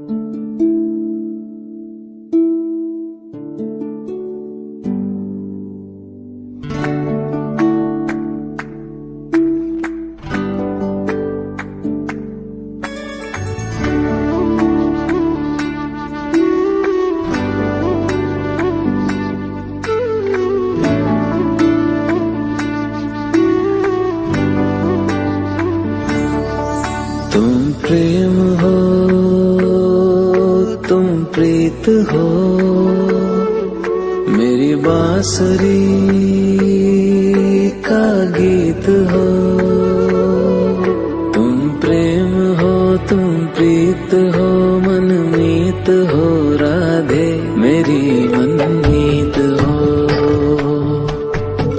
तुम प्रेम हो, तुम प्रीत हो, मेरी बांसुरी का गीत हो। तुम प्रेम हो, तुम प्रीत हो, मनमीत हो, राधे मेरी मनमीत हो।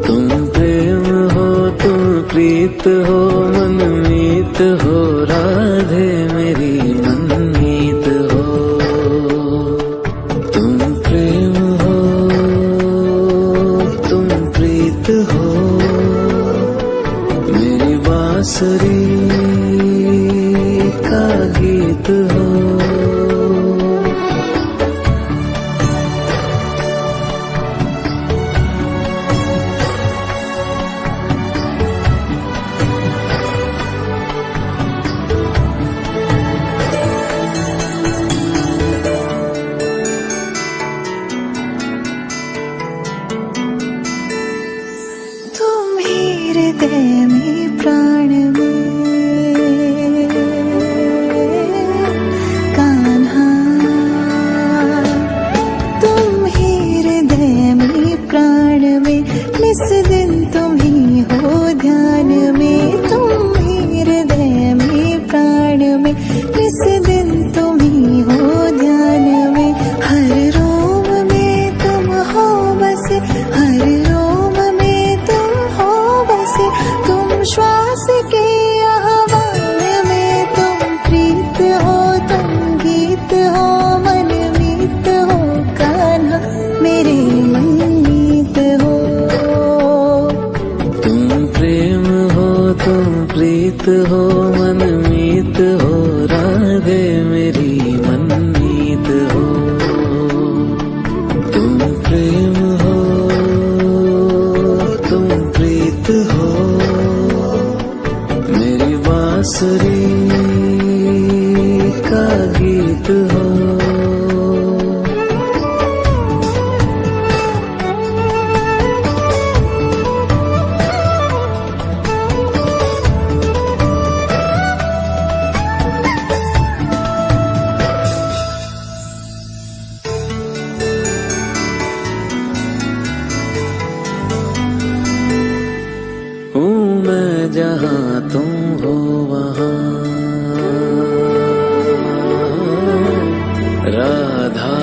तुम प्रेम हो, तुम प्रीत हो, मनमीत हो, राधे मेरी मनमीत हो। तुम प्रेम हो, तुम प्रीत हो, मेरी बांसुरी का गीत हो। हृदय में प्राण में कान्हा, तुम ही हृदय में प्राण में, निस दिन तुम ही हो ध्यान में। तुम ही हृदय में प्राण में, निस दिन तुम ही हो ध्यान में। हर रोम में तुम हो बसे, हर रोम में तुम हो बसे। तुम श्वास के आह्वान में, तुम प्रीत हो, तुम गीत हो, मनमीत हो, कान्हा मेरे मनमीत हो। तुम प्रेम हो, तुम प्रीत हो, मनमीत हो, राधे मेरी मनमीत हो। तुम प्रेम हो, तुम प्रीत हो, मेरी बांसुरी का गीत हो। हूँ मैं जहाँ तुम हो वहाँ, राधा।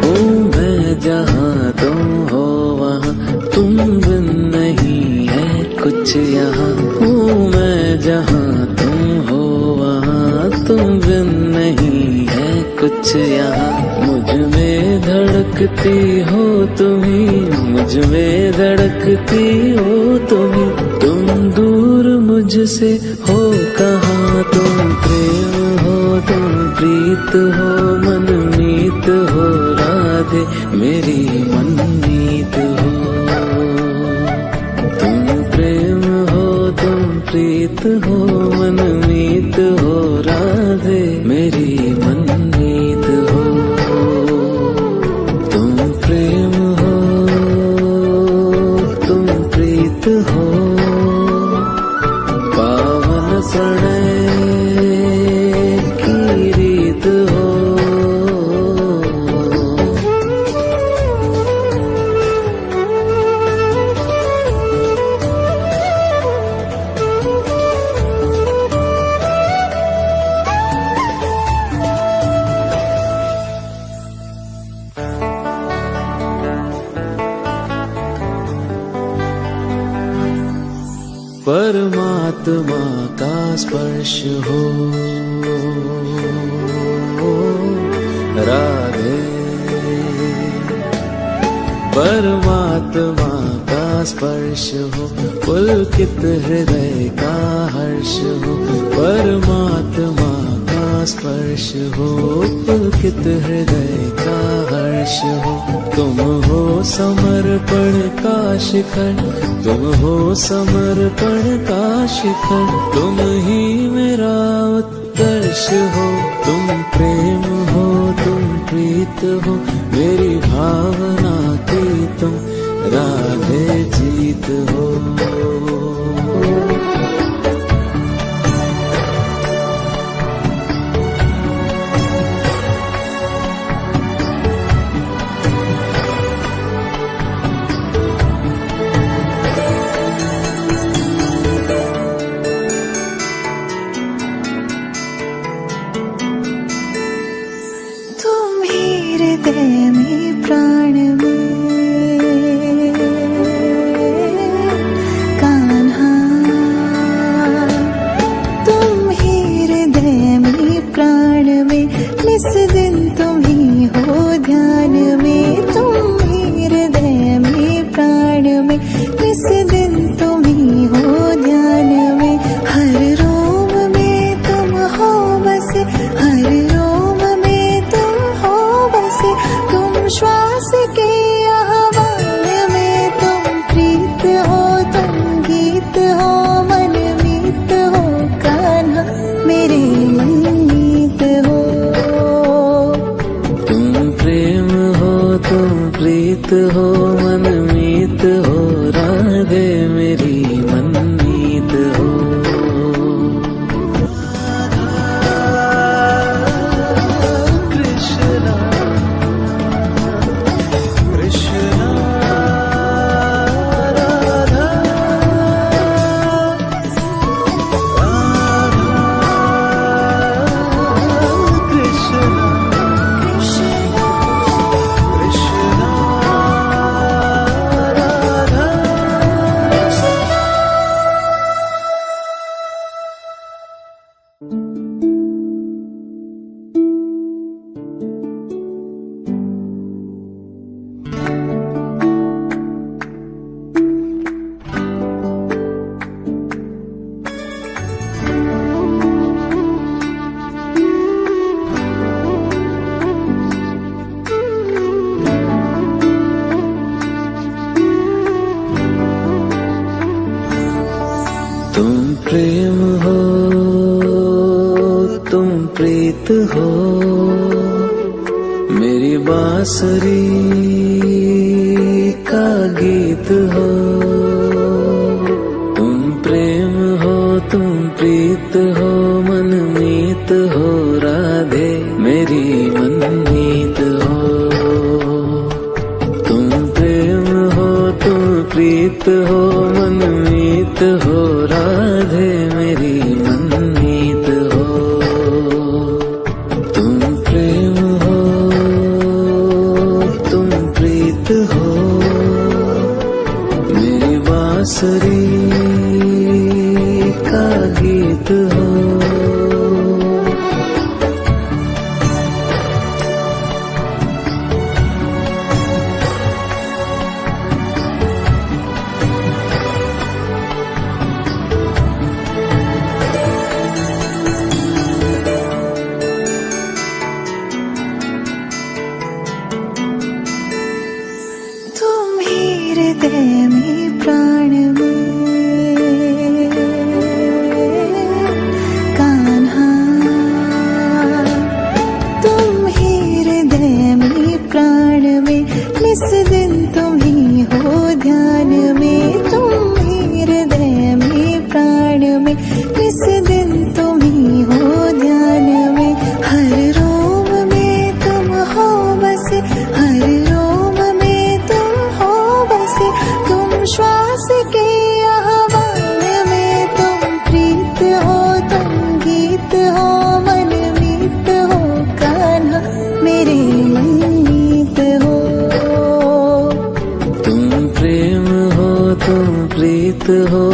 हूँ मैं जहाँ तुम हो वहाँ, तुम बिन नहीं है कुछ यहाँ। हूँ मैं जहाँ तुम हो वहाँ, तुम बिन नहीं है कुछ यहाँ। मुझ में धड़कती हो तुम्ही, मुझ में धड़कती हो तुम्ही। तुम दूर मुझसे हो कहाँ, तुम प्रेम हो, तुम प्रीत हो, मनमीत हो, राधे मेरी मनमीत हो। तुम प्रेम हो, तुम प्रीत हो, मनमीत हो, राधे मेरी मनमीत हो। तुम प्रेम हो, तुम प्रीत हो, पावन प्रणय की रीत हो। परमात्मा का स्पर्श हो, राधे। परमात्मा का स्पर्श हो, पुलकित हृदय का हर्ष हो। परमात्मा का स्पर्श हो, पुलकित हृदय का हर्ष हो। तुम हो समर्पण का शिखर, तुम हो समर्पण का शिखर। तुम ही मेरा उत्कर्ष हो, तुम प्रेम हो, तुम प्रीत हो। मेरी भावना की तुम राधे जीत हो। हृदय में प्राण में कान्हा, तुम ही हृदय में प्राण में, निस दिन तुम ही हो ध्यान में। तुम ही हृदय में प्राण में, निस दिन तुम ही हो ध्यान में। हर रोम में तुम हो बसे, हर रोम में तुम हो बसे। तुम श्वास के आह्वान में, तुम प्रीत हो, तुम गीत हो, मन मीत हो। कान्हा मेरे मनमीत हो। तुम प्रेम हो, तुम प्रीत हो, मनमीत हो। राधे मेरी मनमीत हो। तुम प्रेम हो, तुम प्रीत हो। मेरी बांसुरी का गीत हो। तुम प्रेम हो, तुम प्रीत हो, मनमीत हो। राधे मेरी मनमीत हो। तुम प्रेम हो, तुम प्रीत हो, मनमीत हो। राधे मेरी मनमीत हो। तुम प्रेम हो, तुम प्रीत हो। मेरी बांसुरी का गीत हो। हृदय में प्राण में कान्हा, तुम ही हृदय में प्राण में, निस दिन तुम ही हो ध्यान में। तुम ही हृदय में प्राण में, निस दिन तुम ही हो ध्यान में। हर रोम में तुम हो बसे, हर रोम में तुम हो बसे। तुम श्वास के आह्वान में, तुम प्रीत हो, तुम गीत हो, मन मीत हो। कान्हा मेरे मनमीत हो। तुम प्रेम हो, तुम प्रीत हो,